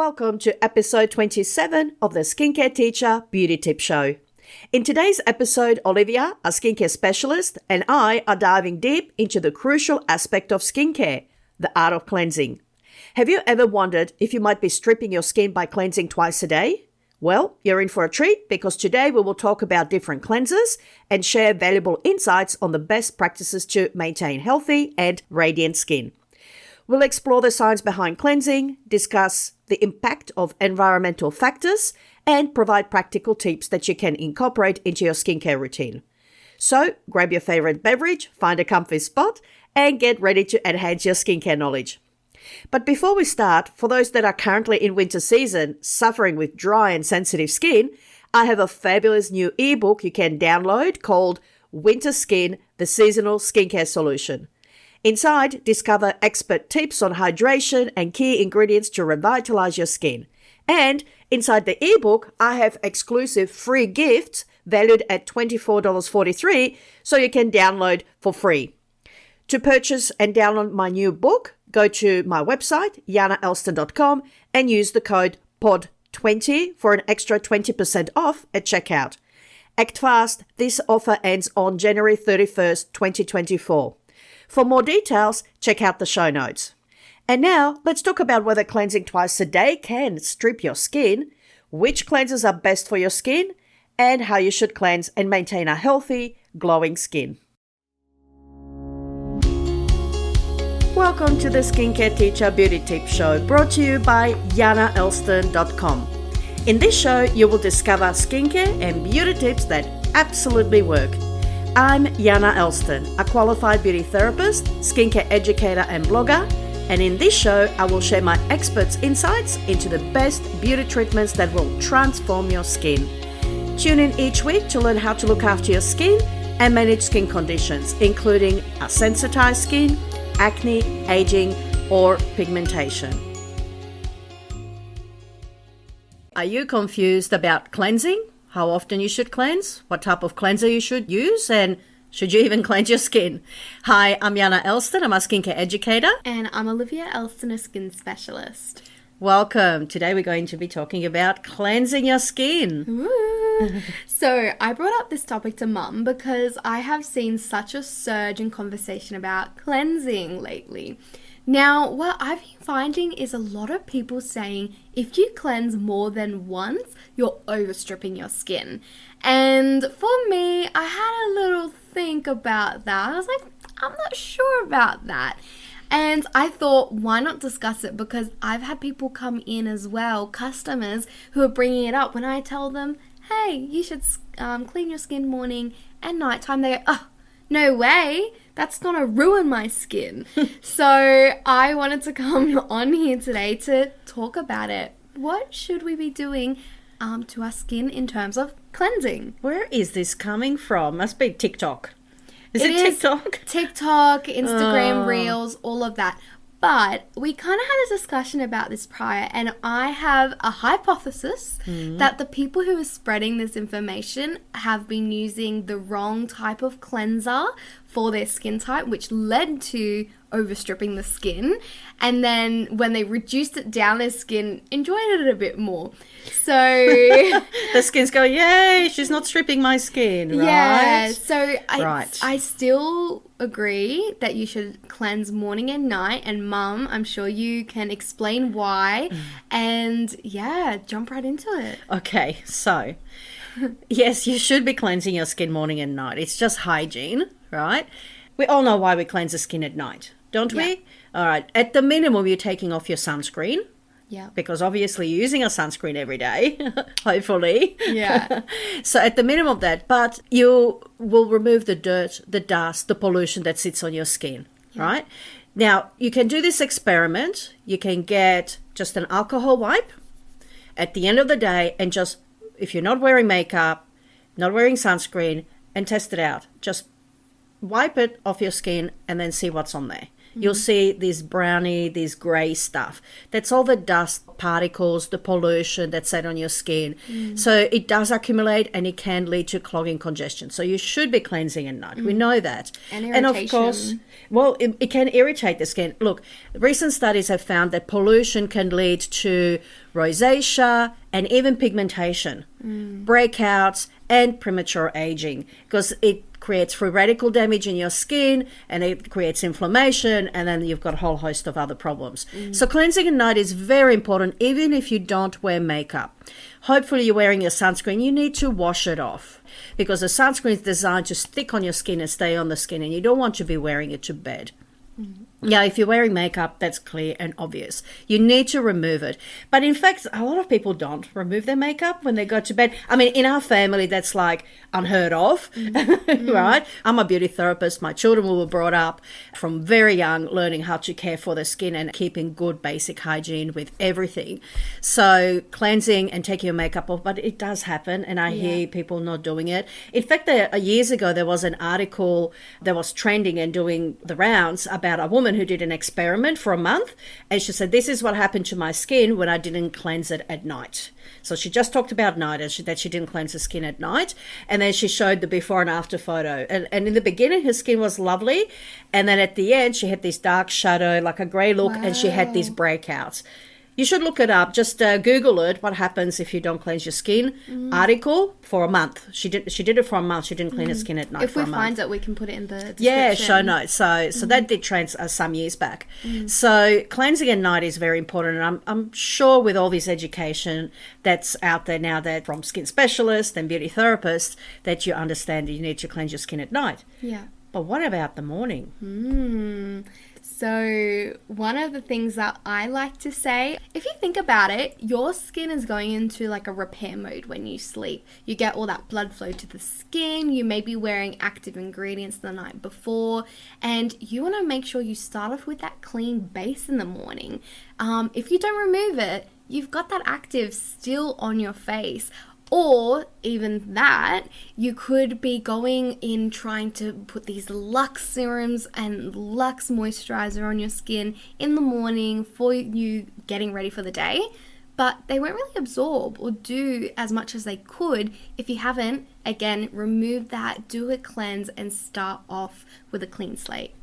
Welcome to episode 27 of the Skincare Teacher Beauty Tip Show. In today's episode, Olivia, a skincare specialist, and I are diving deep into the crucial aspect of skincare, the art of cleansing. Have you ever wondered if you might be stripping your skin by cleansing twice a day? Well, you're in for a treat because today we will talk about different cleansers and share valuable insights on the best practices to maintain healthy and radiant skin. We'll explore the science behind cleansing, discuss the impact of environmental factors, and provide practical tips that you can incorporate into your skincare routine. So, grab your favorite beverage, find a comfy spot, and get ready to enhance your skincare knowledge. But before we start, for those that are currently in winter season, suffering with dry and sensitive skin, I have a fabulous new ebook you can download called Winter Skin, the Seasonal Skincare Solution. Inside, discover expert tips on hydration and key ingredients to revitalize your skin. And inside the ebook, I have exclusive free gifts valued at $24.43 so you can download for free. To purchase and download my new book, go to my website, yanaelston.com, and use the code POD20 for an extra 20% off at checkout. Act fast, this offer ends on January 31st, 2024. For more details, check out the show notes. And now, let's talk about whether cleansing twice a day can strip your skin, which cleansers are best for your skin, and how you should cleanse and maintain a healthy, glowing skin. Welcome to the Skincare Teacher Beauty Tip Show, brought to you by yanaelston.com. In this show, you will discover skincare and beauty tips that absolutely work. I'm Yana Elston, a qualified beauty therapist, skincare educator and blogger, and in this show I will share my experts' insights into the best beauty treatments that will transform your skin. Tune in each week to learn how to look after your skin and manage skin conditions, including a sensitized skin, acne, aging, or pigmentation. Are you confused about cleansing? How often you should cleanse, what type of cleanser you should use, and should you even cleanse your skin? Hi, I'm Yana Elston. I'm a skincare educator. And I'm Olivia Elston, a skin specialist. Welcome. Today we're going to be talking about cleansing your skin. Ooh. So I brought up this topic to Mum because I have seen such a surge in conversation about cleansing lately. Now, what I've been finding is a lot of people saying if you cleanse more than once, you're overstripping your skin. And for me, I had a little think about that. I was like, I'm not sure about that. And I thought, why not discuss it? Because I've had people come in as well, customers who are bringing it up when I tell them, hey, you should clean your skin morning and nighttime. They go, oh, no way. That's going to ruin my skin. So I wanted to come on here today to talk about it. What should we be doing to our skin in terms of cleansing? Where is this coming from? Must be TikTok. Is it TikTok? TikTok, Instagram Reels, all of that. But we kind of had a discussion about this prior, and I have a hypothesis that the people who are spreading this information have been using the wrong type of cleanser for their skin type, which led to overstripping the skin. And then when they reduced it down, their skin enjoyed it a bit more. So the skin's going, yay, she's not stripping my skin, right? Yeah, so I still agree that you should cleanse morning and night. And Mum, I'm sure you can explain why. And yeah, jump right into it. Okay, so yes, you should be cleansing your skin morning and night. It's just hygiene, right? We all know why we cleanse the skin at night, don't we? All right. At the minimum, you're taking off your sunscreen. Yeah. Because obviously you're using a sunscreen every day, hopefully. Yeah. So at the minimum of that, but you will remove the dirt, the dust, the pollution that sits on your skin, right? Now, you can do this experiment. You can get just an alcohol wipe at the end of the day and just, if you're not wearing makeup, not wearing sunscreen, and test it out. Just wipe it off your skin and then see what's on there. you'll see this browny, this grey stuff. That's all the dust particles, the pollution that's set on your skin. So it does accumulate and it can lead to clogging, congestion. So you should be cleansing at night. We know that. And of course, well, it can irritate the skin. Look, recent studies have found that pollution can lead to rosacea and even pigmentation, breakouts, and premature aging, because it creates free radical damage in your skin and it creates inflammation, and then you've got a whole host of other problems. So cleansing at night is very important, even if you don't wear makeup. Hopefully you're wearing your sunscreen. You need to wash it off, because the sunscreen is designed to stick on your skin and stay on the skin, and you don't want to be wearing it to bed. Yeah, if you're wearing makeup, that's clear and obvious. You need to remove it. But in fact, a lot of people don't remove their makeup when they go to bed. I mean, in our family, that's like unheard of, right? I'm a beauty therapist. My children were brought up from very young, learning how to care for their skin and keeping good basic hygiene with everything. So cleansing and taking your makeup off, but it does happen, and I hear people not doing it. In fact, years ago, there was an article that was trending and doing the rounds about a woman who did an experiment for a month, and she said, this is what happened to my skin when I didn't cleanse it at night. So she just talked about night, that she didn't cleanse her skin at night, and then she showed the before and after photo, and in the beginning her skin was lovely, and then at the end she had this dark shadow, like a grey look, and she had these breakouts. You should look it up. Just Google it. What happens if you don't cleanse your skin? Article for a month. She did it for a month. She didn't clean her skin at night for a month. If we find it, we can put it in the description. Yeah, show notes. So that did trend some years back. So cleansing at night is very important. And I'm sure with all this education that's out there now, that from skin specialists and beauty therapists, that you understand that you need to cleanse your skin at night. Yeah. But what about the morning? So one of the things that I like to say, if you think about it, your skin is going into like a repair mode when you sleep. You get all that blood flow to the skin. You may be wearing active ingredients the night before, and you want to make sure you start off with that clean base in the morning. If you don't remove it, you've got that active still on your face. Or even that, you could be going in trying to put these Luxe serums and Luxe moisturizer on your skin in the morning for you getting ready for the day, but they won't really absorb or do as much as they could if you haven't, again, remove that, do a cleanse, and start off with a clean slate.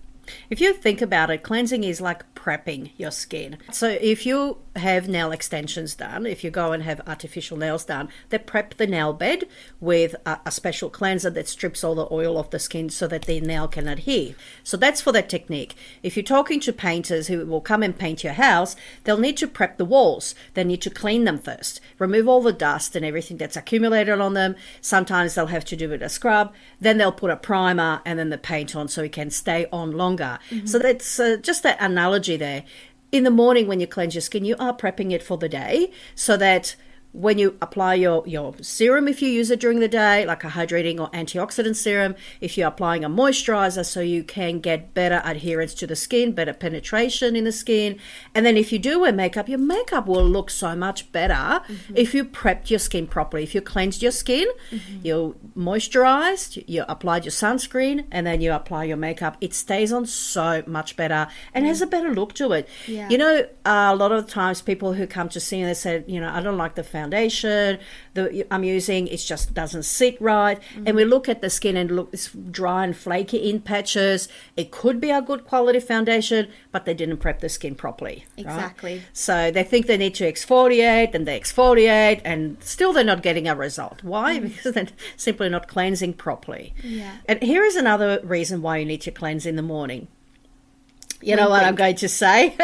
If you think about it, cleansing is like prepping your skin. So if you have nail extensions done, if you go and have artificial nails done, they prep the nail bed with a special cleanser that strips all the oil off the skin so that the nail can adhere. So that's for that technique. If you're talking to painters who will come and paint your house, they'll need to prep the walls. They need to clean them first, remove all the dust and everything that's accumulated on them. Sometimes they'll have to do it with a scrub. Then they'll put a primer and then the paint on so it can stay on longer. So that's just that analogy there. In the morning when you cleanse your skin, you are prepping it for the day so that when you apply your serum, if you use it during the day, like a hydrating or antioxidant serum, if you're applying a moisturizer, so you can get better adherence to the skin, better penetration in the skin. And then if you do wear makeup, your makeup will look so much better if you prepped your skin properly. If you cleansed your skin, you moisturized, you applied your sunscreen, and then you apply your makeup, it stays on so much better and has a better look to it. Yeah. You know, a lot of times people who come to see and they say, you know, I don't like the foundation that I'm using, it just doesn't sit right. And we look at the skin and look, it's dry and flaky in patches. It could be a good quality foundation, but they didn't prep the skin properly. Exactly. Right? So they think they need to exfoliate, and they exfoliate, and still they're not getting a result. Why? Because they're simply not cleansing properly. Yeah. And here is another reason why you need to cleanse in the morning. You know what I'm going to say?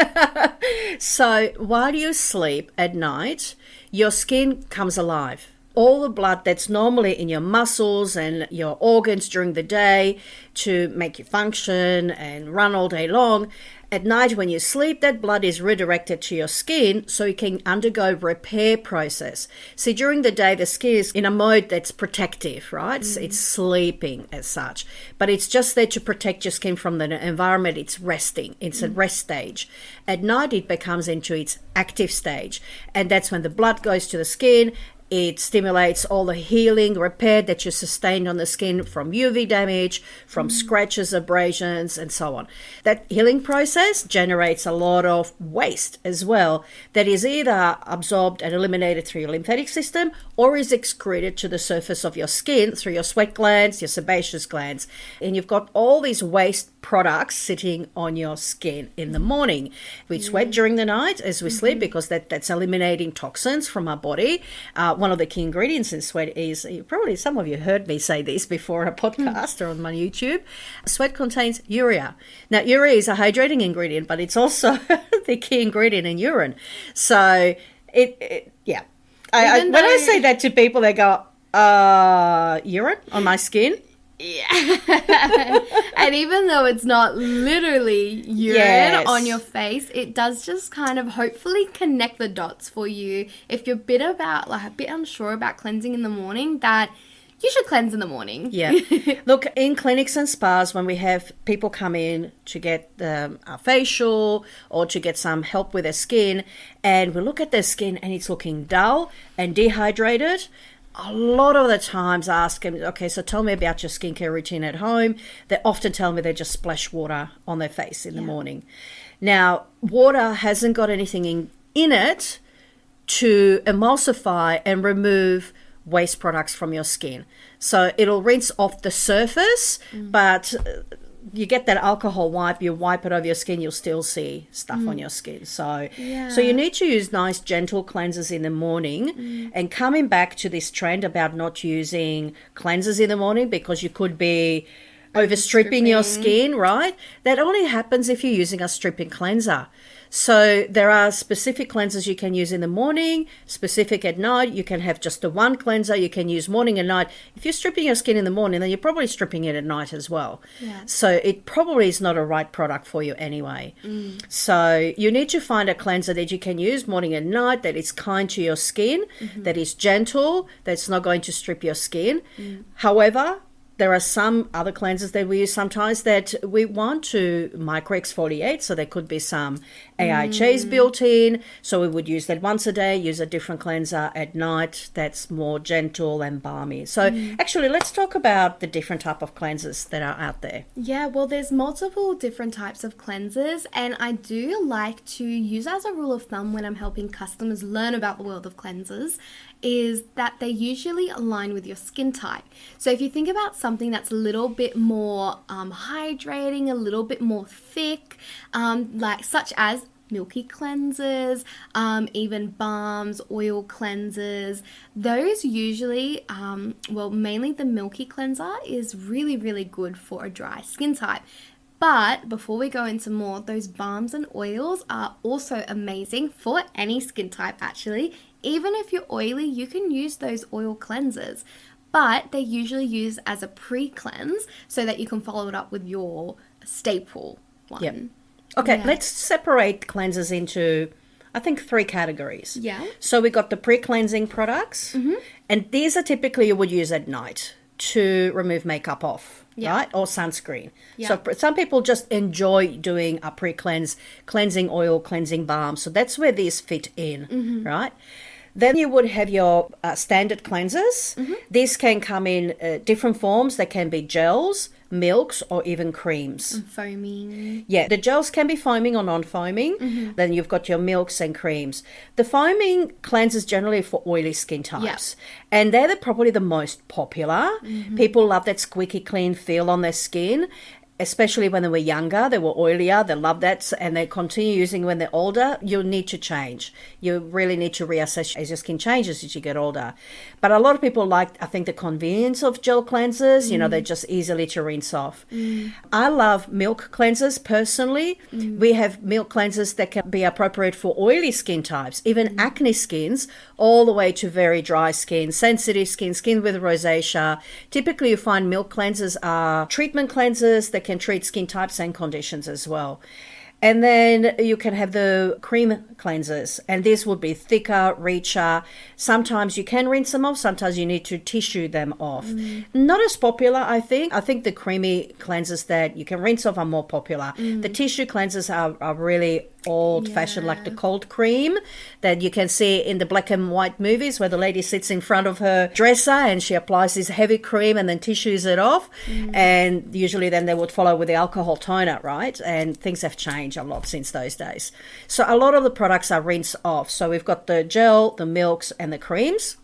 So while you sleep at night, your skin comes alive. All the blood that's normally in your muscles and your organs during the day to make you function and run all day long, at night when you sleep, that blood is redirected to your skin so you can undergo repair process. See, during the day, the skin is in a mode that's protective, right? It's sleeping as such, but it's just there to protect your skin from the environment. It's resting. It's a rest stage. At night, it becomes into its active stage, and that's when the blood goes to the skin It stimulates all the healing, repair that you sustained on the skin from UV damage, from scratches, abrasions, and so on. That healing process generates a lot of waste as well that is either absorbed and eliminated through your lymphatic system or is excreted to the surface of your skin through your sweat glands, your sebaceous glands. And you've got all these waste products sitting on your skin in the morning. We sweat during the night as we sleep because that's eliminating toxins from our body. One of the key ingredients in sweat is, probably some of you heard me say this before a podcast or on my YouTube, sweat contains urea. Now, urea is a hydrating ingredient, but it's also the key ingredient in urine. So, yeah. When I say that to people, they go, urine on my skin? Yeah. And even though it's not literally urine on your face, it does just kind of hopefully connect the dots for you. If you're a bit unsure about cleansing in the morning, that you should cleanse in the morning. Yeah. Look, in clinics and spas, when we have people come in to get a facial or to get some help with their skin, and we look at their skin and it's looking dull and dehydrated, a lot of the times I ask them, okay, so tell me about your skincare routine at home. They often tell me they just splash water on their face in the morning. Now, water hasn't got anything in it to emulsify and remove waste products from your skin. So it'll rinse off the surface, but you get that alcohol wipe, you wipe it over your skin, you'll still see stuff on your skin. So you need to use nice, gentle cleansers in the morning. And coming back to this trend about not using cleansers in the morning because you could be overstripping your skin, right? That only happens if you're using a stripping cleanser. So there are specific cleansers you can use in the morning, specific at night. You can have just the one cleanser. You can use morning and night. If you're stripping your skin in the morning, then you're probably stripping it at night as well. Yeah. So it probably is not a right product for you anyway. So you need to find a cleanser that you can use morning and night, that is kind to your skin, that is gentle, that's not going to strip your skin. However, there are some other cleansers that we use sometimes that we want to micro-exfoliate, so there could be some AHAs built in. So we would use that once a day, use a different cleanser at night that's more gentle and balmy. So actually, let's talk about the different type of cleansers that are out there. Yeah, well, there's multiple different types of cleansers, and I do like to use as a rule of thumb when I'm helping customers learn about the world of cleansers is that they usually align with your skin type. So if you think about something that's a little bit more hydrating, a little bit more thick, like such as milky cleansers, even balms, oil cleansers, those usually, mainly the milky cleanser is really, really good for a dry skin type. But before we go into more, those balms and oils are also amazing for any skin type actually. Even if you're oily, you can use those oil cleansers, but they're usually used as a pre-cleanse so that you can follow it up with your staple one. Yep. Okay, let's separate cleansers into, I think, 3 categories. Yeah. So we got the pre-cleansing products, and these are typically you would use at night to remove makeup off, right? Or sunscreen. Yeah. So some people just enjoy doing a pre-cleanse, cleansing oil, cleansing balm. So that's where these fit in, right? Then you would have your standard cleansers. These can come in different forms. They can be gels, milks, or even creams. And foaming. Yeah, the gels can be foaming or non-foaming. Then you've got your milks and creams. The foaming cleansers generally for oily skin types. And they're probably the most popular. People love that squeaky clean feel on their skin. Especially when they were younger, they were oilier, they love that, and they continue using when they're older. You need to change. You really need to reassess as your skin changes as you get older. But a lot of people like, I think, the convenience of gel cleansers. You know, they're just easily to rinse off. I love milk cleansers personally. We have milk cleansers that can be appropriate for oily skin types, even acne skins, all the way to very dry skin, sensitive skin, skin with rosacea. Typically, you find milk cleansers are treatment cleansers that can treat skin types and conditions as well. And then you can have the cream cleansers, and this would be thicker, richer. Sometimes you can rinse them off, sometimes you need to tissue them off. Not as popular, I think. I think the creamy cleansers that you can rinse off are more popular. The tissue cleansers are really old-fashioned, like the cold cream that you can see in the black and white movies where the lady sits in front of her dresser and she applies this heavy cream and then tissues it off. And usually then they would follow with the alcohol toner, right? And things have changed a lot since those days. So a lot of the products are rinse off. So we've got the gel, the milks, and the creams.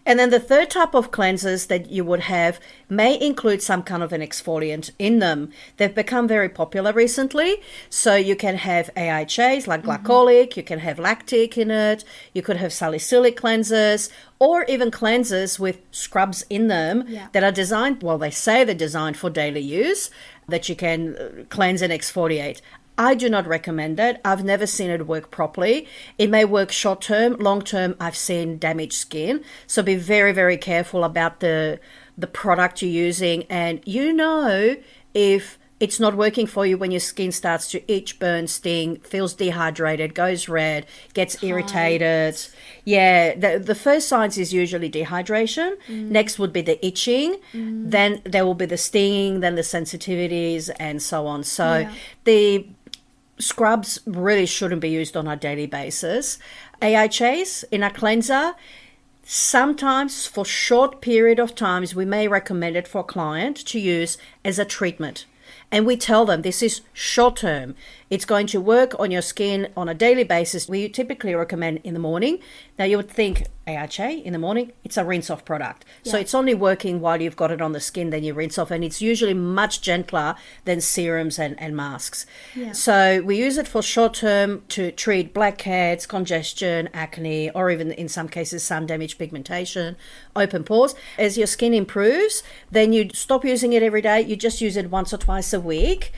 And then the third type of cleansers that you would have may include some kind of an exfoliant in them. They've become very popular recently. So you can have AHAs like glycolic, you can have lactic in it, you could have salicylic cleansers, or even cleansers with scrubs in them that are designed, well, they say they're designed for daily use, that you can cleanse and exfoliate. I do not recommend it. I've never seen it work properly. It may work short term. Long term, I've seen damaged skin. So be very, very careful about the product you're using. And if it's not working for you when your skin starts to itch, burn, sting, feels dehydrated, goes red, gets irritated. Yeah, the first signs is usually dehydration. Next would be the itching. Then there will be the stinging, then the sensitivities, and so on. So the scrubs really shouldn't be used on a daily basis. AHAs in a cleanser, sometimes for short period of times, we may recommend it for a client to use as a treatment. And we tell them this is short term. It's going to work on your skin on a daily basis. We typically recommend in the morning. Now you would think AHA in the morning, it's a rinse off product. So it's only working while you've got it on the skin, then you rinse off. And it's usually much gentler than serums and masks. So we use it for short term to treat blackheads, congestion, acne, or even in some cases, sun damage, pigmentation, open pores. As your skin improves, then you stop using it every day. You just use it once or twice a week.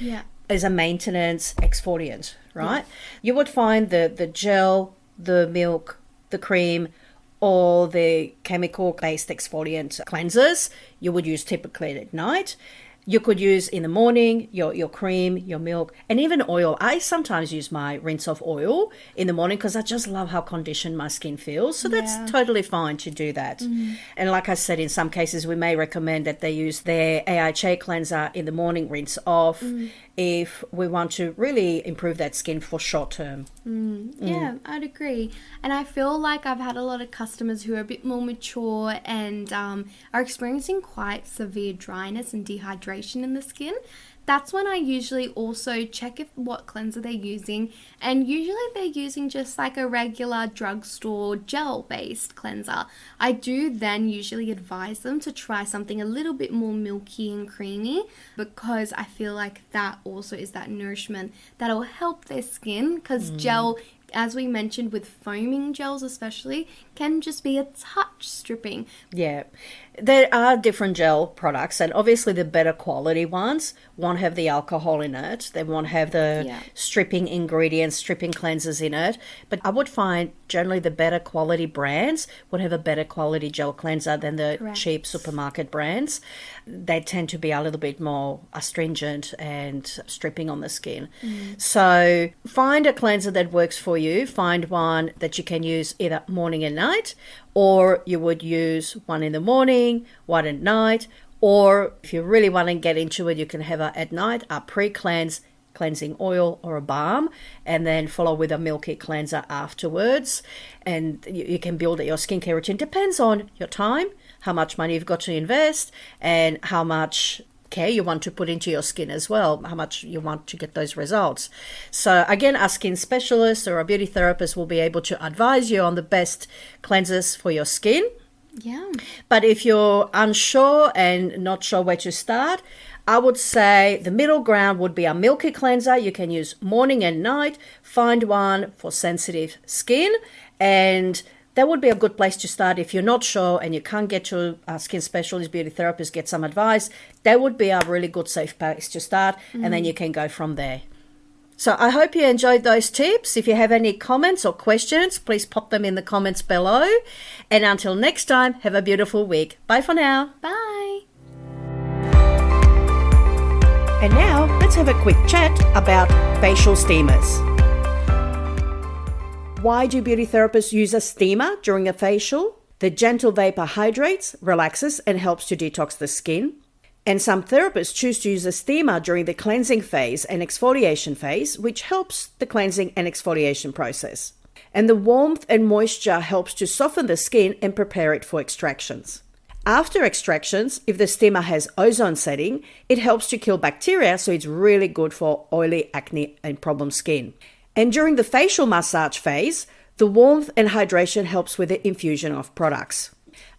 As a maintenance exfoliant, right? You would find the gel, the milk, the cream, or the chemical-based exfoliant cleansers you would use typically at night. You could use in the morning your cream, your milk, and even oil. I sometimes use my rinse-off oil in the morning because I just love how conditioned my skin feels. So that's totally fine to do that. And like I said, in some cases, we may recommend that they use their AHA cleanser in the morning, rinse off, if we want to really improve that skin for short term. Yeah, I'd agree. And I feel like I've had a lot of customers who are a bit more mature and are experiencing quite severe dryness and dehydration in the skin. That's when I usually also check what cleanser they're using, and usually they're using just like a regular drugstore gel-based cleanser. I do then usually advise them to try something a little bit more milky and creamy, because I feel like that also is that nourishment that'll help their skin, because gel, as we mentioned with foaming gels especially, can just be a touch stripping. Yeah. There are different gel products, and obviously the better quality ones won't have the alcohol in it. They won't have the stripping ingredients, stripping cleansers in it. But I would find generally the better quality brands would have a better quality gel cleanser than the cheap supermarket brands. They tend to be a little bit more astringent and stripping on the skin. So find a cleanser that works for you. Find one that you can use either morning and night, or you would use one in the morning, one at night, or if you really want to get into it, you can have at night a pre-cleanse cleansing oil or a balm, and then follow with a milky cleanser afterwards. And you can build your skincare routine. Depends on your time, how much money you've got to invest, and how much care you want to put into your skin as well, how much you want to get those results. So again, a skin specialist or a beauty therapist will be able to advise you on the best cleansers for your skin. But if you're unsure and not sure where to start, I would say the middle ground would be a milky cleanser. You can use morning and night. Find one for sensitive skin, and that would be a good place to start. If you're not sure and you can't get to a skin specialist, beauty therapist, get some advice, that would be a really good safe place to start, and then you can go from there. So I hope you enjoyed those tips. If you have any comments or questions, please pop them in the comments below. And until next time, have a beautiful week. Bye for now. Bye. And now let's have a quick chat about facial steamers. Why do beauty therapists use a steamer during a facial? The gentle vapor hydrates, relaxes, and helps to detox the skin. And some therapists choose to use a steamer during the cleansing phase and exfoliation phase, which helps the cleansing and exfoliation process. And the warmth and moisture helps to soften the skin and prepare it for extractions. After extractions, if the steamer has ozone setting, it helps to kill bacteria, so it's really good for oily, acne and problem skin. And during the facial massage phase, the warmth and hydration helps with the infusion of products.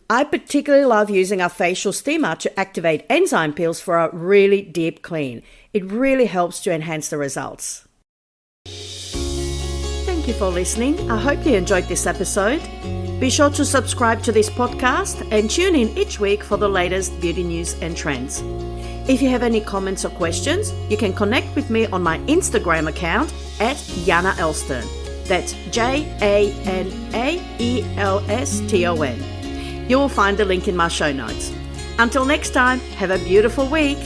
I particularly love using our facial steamer to activate enzyme peels for a really deep clean. It really helps to enhance the results. Thank you for listening. I hope you enjoyed this episode. Be sure to subscribe to this podcast and tune in each week for the latest beauty news and trends. If you have any comments or questions, you can connect with me on my Instagram account at Jana Elston. That's JANAELSTON. You will find the link in my show notes. Until next time, have a beautiful week.